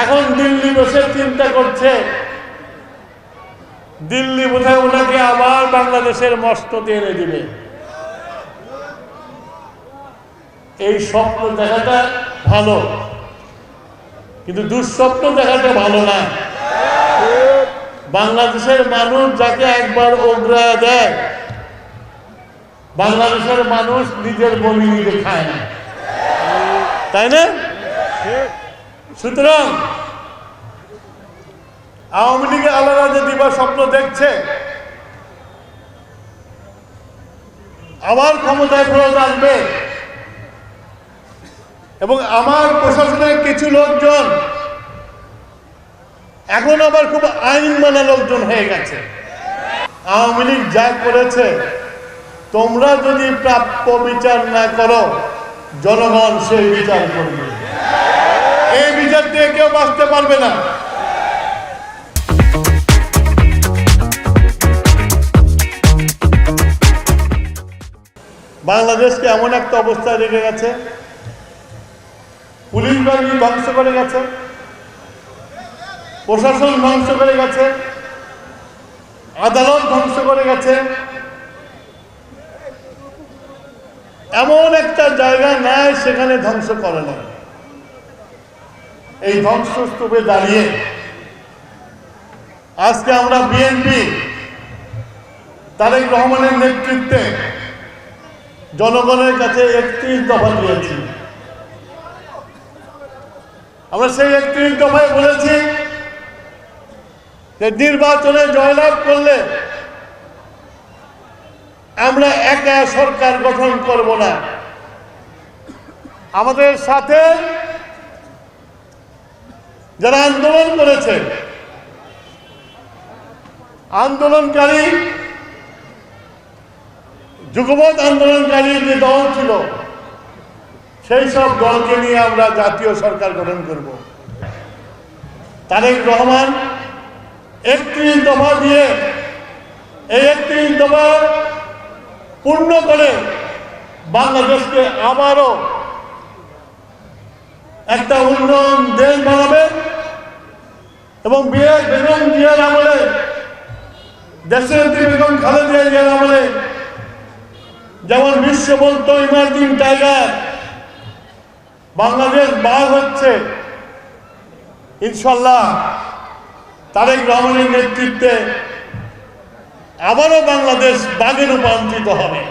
এখন দিল্লি বসে চিন্তা করছে দিল্লি বোধহয় ওনাকে আবার বাংলাদেশের মস্তকে এনে দিবে। এই স্বপ্ন দেখাটা ভালো, কিন্তু দুঃস্বপ্ন দেখাটা ভালো না। বাংলাদেশের মানুষ যাকে একবার অগ্রাহ্য দেয়, বাংলাদেশের মানুষ নিজের বমি নিজে খায় না, তাই না? সুতরাং আওয়ামী লীগে আলাদা যে দিবার স্বপ্ন দেখছে, আমার ক্ষমতায় ফেরত আসবে এবং আমার প্রশাসনের কিছু লোকজন এখন আবার খুব আইন মানা লোকজন হয়ে গেছে। আওয়ামী লীগ যা করেছে, তোমরা যদি প্রাপ্য বিচার না করো, জনগণ সেই বিচার করবে। এই বিচার দিয়ে কেউ বাঁচতে পারবে না। বাংলাদেশকে এমন একটা অবস্থায় রেখে গেছে, পুলিশ বাহিনী ধ্বংস করে গেছে, প্রশাসন ধ্বংস করে গেছে, আদালত ধ্বংস করে গেছে। এমন একটা জায়গা নাই সেখানে ধ্বংস করে না। এই ধ্বংসস্তূপে দাঁড়িয়ে আজকে আমরা বিএনপি তারেক রহমানের নেতৃত্বে জনগণের কাছে ৩১ দফা দিয়েছি। আমরা সেই ৩১ দফায় বলেছি যে নির্বাচনে জয়লাভ করলে আমরা একা সরকার গঠন করব না, আমাদের সাথে যারা আন্দোলন করেছে, আন্দোলনকারী যুগপৎ আন্দোলনকারী যে দল ছিল, সেই সব দলকে নিয়ে আমরা জাতীয় সরকার গঠন করব। তারেক রহমান ৩১ দফা দিয়ে এই ৩১ দফা পূর্ণ করে বাংলাদেশকে আবারও একটা উন্নয়ন দেশ বানাবে এবং বেগম জিয়ার আমলে, দেশের বেগম খালেদা জিয়ার আমলে যেমন বিশ্ব বলতো ইমার্জিং টাইগার, বাংলাদেশ বাঘ হচ্ছে, ইনশাল্লাহ তারেক রহমানের নেতৃত্বে আবারও বাংলাদেশ বাঘে রূপান্তরিত হবে।